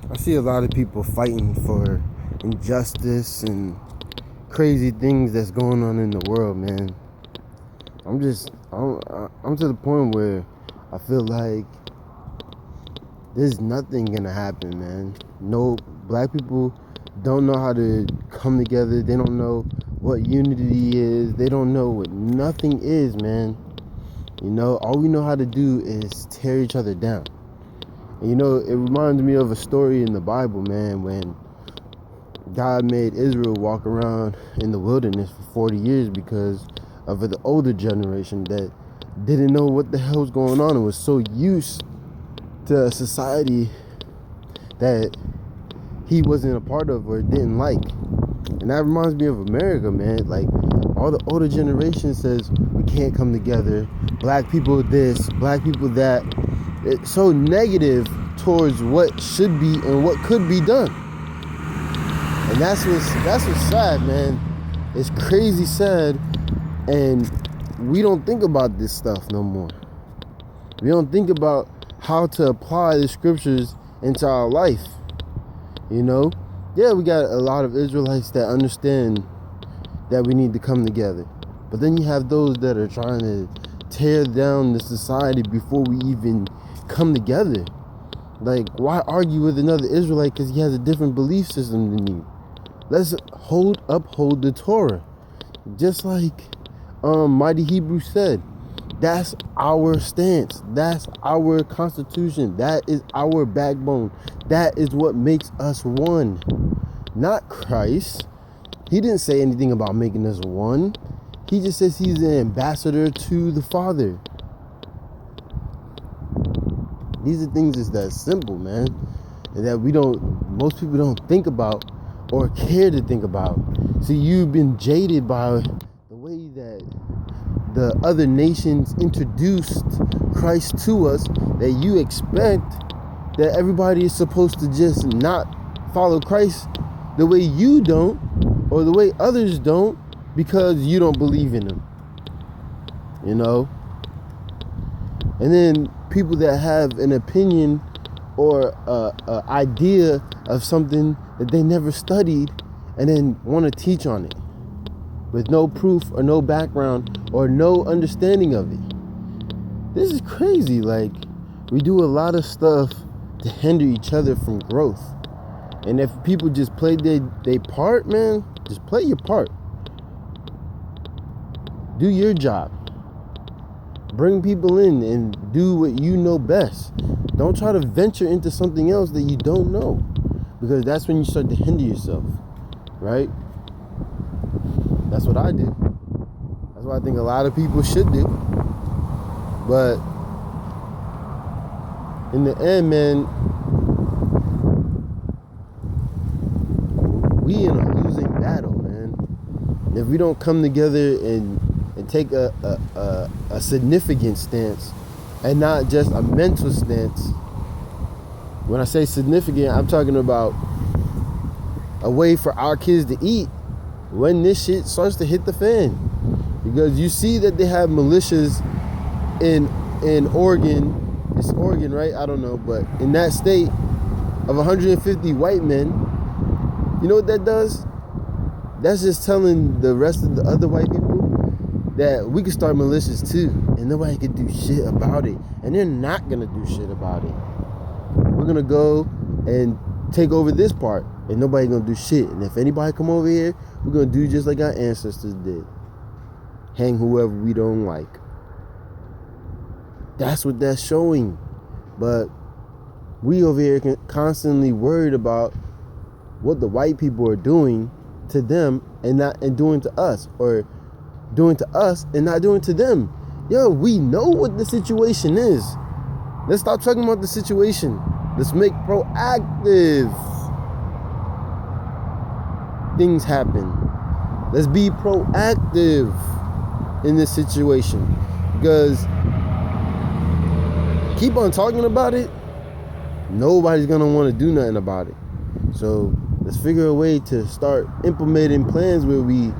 I see a lot of people fighting for injustice and crazy things that's going on in the world, man. I'm to the point where I feel like there's nothing gonna happen, man. No, black people don't know how to come together. They don't know what unity is. They don't know what nothing is, man. You know, all we know how to do is tear each other down. And you know, it reminds me of a story in the Bible, man, when God made Israel walk around in the wilderness for 40 years because of the older generation that didn't know what the hell was going on and was so used to a society that he wasn't a part of or didn't like. And that reminds me of America, man. Like, all the older generation says we can't come together, black people this, black people that. It's so negative towards what should be and what could be done. And that's what's sad, man. It's crazy sad, and we don't think about this stuff no more. We don't think about how to apply the scriptures into our life. You know? Yeah, we got a lot of Israelites that understand that we need to come together. But then you have those that are trying to tear down the society before we even come together. Like, why argue with another Israelite because he has a different belief system than you? Let's uphold the Torah. Just like Mighty Hebrew said, that's our stance. That's our constitution. That is our backbone. That is what makes us one. Not Christ. He didn't say anything about making us one. He just says he's an ambassador to the Father. These are things that's that simple, man, and that most people don't think about or care to think about. So you've been jaded by the way that the other nations introduced Christ to us, that you expect that everybody is supposed to just not follow Christ the way you don't, or the way others don't, because you don't believe in him. You know? And then people that have an opinion or a idea of something that they never studied and then want to teach on it with no proof or no background or no understanding of it. This is crazy. Like, we do a lot of stuff to hinder each other from growth. And if people just play their part, man, just play your part. Do your job. Bring people in and do what you know best. Don't try to venture into something else that you don't know, because that's when you start to hinder yourself, right? That's what I do. That's what I think a lot of people should do. But in the end, man, we in a losing battle, man. If we don't come together and take a significant stance and not just a mental stance. When I say significant, I'm talking about a way for our kids to eat when this shit starts to hit the fan. Because you see that they have militias in Oregon. It's Oregon, right? I don't know. But in that state of 150 white men, you know what that does? That's just telling the rest of the other white people that we can start militias too, and nobody can do shit about it. And they're not gonna do shit about it. We're gonna go and take over this part, and nobody gonna do shit. And if anybody come over here, we're gonna do just like our ancestors did. Hang whoever we don't like. That's what that's showing. But we over here constantly worried about what the white people are doing to them and doing to us, or doing to us and not doing to them. Yo, we know what the situation is. Let's stop talking about the situation. Let's make proactive things happen. Let's be proactive in this situation. Because keep on talking about it, nobody's gonna want to do nothing about it. So let's figure a way to start implementing plans where we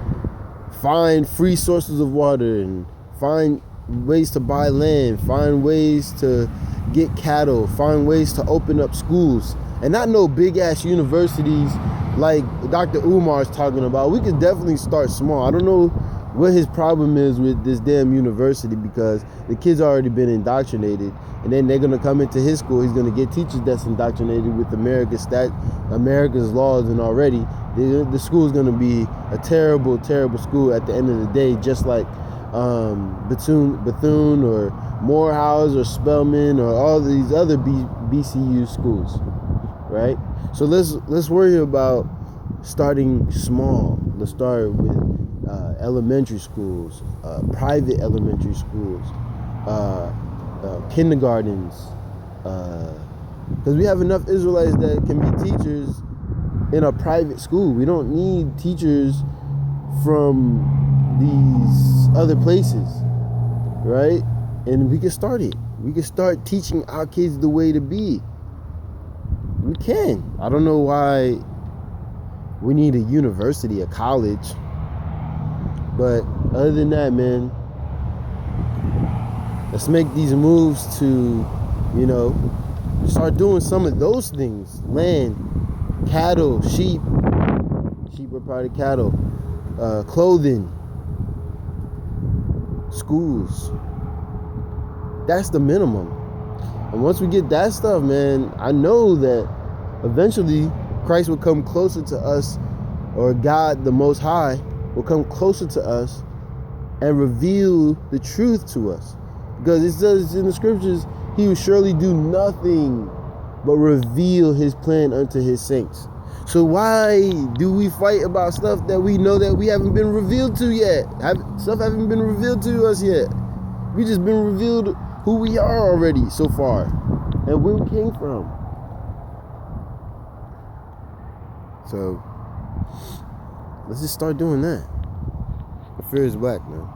find free sources of water and find ways to buy land, find ways to get cattle, find ways to open up schools, And not no big ass universities like Dr. Umar's talking about. We could definitely start small. I don't know what his problem is with this damn university, because the kids already been indoctrinated, and then they're gonna come into his school. He's gonna get teachers that's indoctrinated with America's laws, and already the school is gonna be a terrible, terrible school at the end of the day, just like Bethune or Morehouse or Spelman or all these other BCU schools, right? So let's worry about starting small. Let's start with elementary schools, private elementary schools, kindergartens, because we have enough Israelites that can be teachers in a private school. We don't need teachers from these other places, right? And we can start it. We can start teaching our kids the way to be. We can. I don't know why we need a university, a college. But other than that, man, let's make these moves to, start doing some of those things. Land, cattle, sheep are part of cattle, clothing, schools. That's the minimum. And once we get that stuff, man, I know that eventually Christ will come closer to us, or God the Most High will come closer to us and reveal the truth to us. Because it says in the scriptures, he will surely do nothing but reveal his plan unto his saints. So why do we fight about stuff that we know that we haven't been revealed to yet? Stuff haven't been revealed to us yet. We just been revealed who we are already so far and where we came from. So let's just start doing that. The fear is whack, man.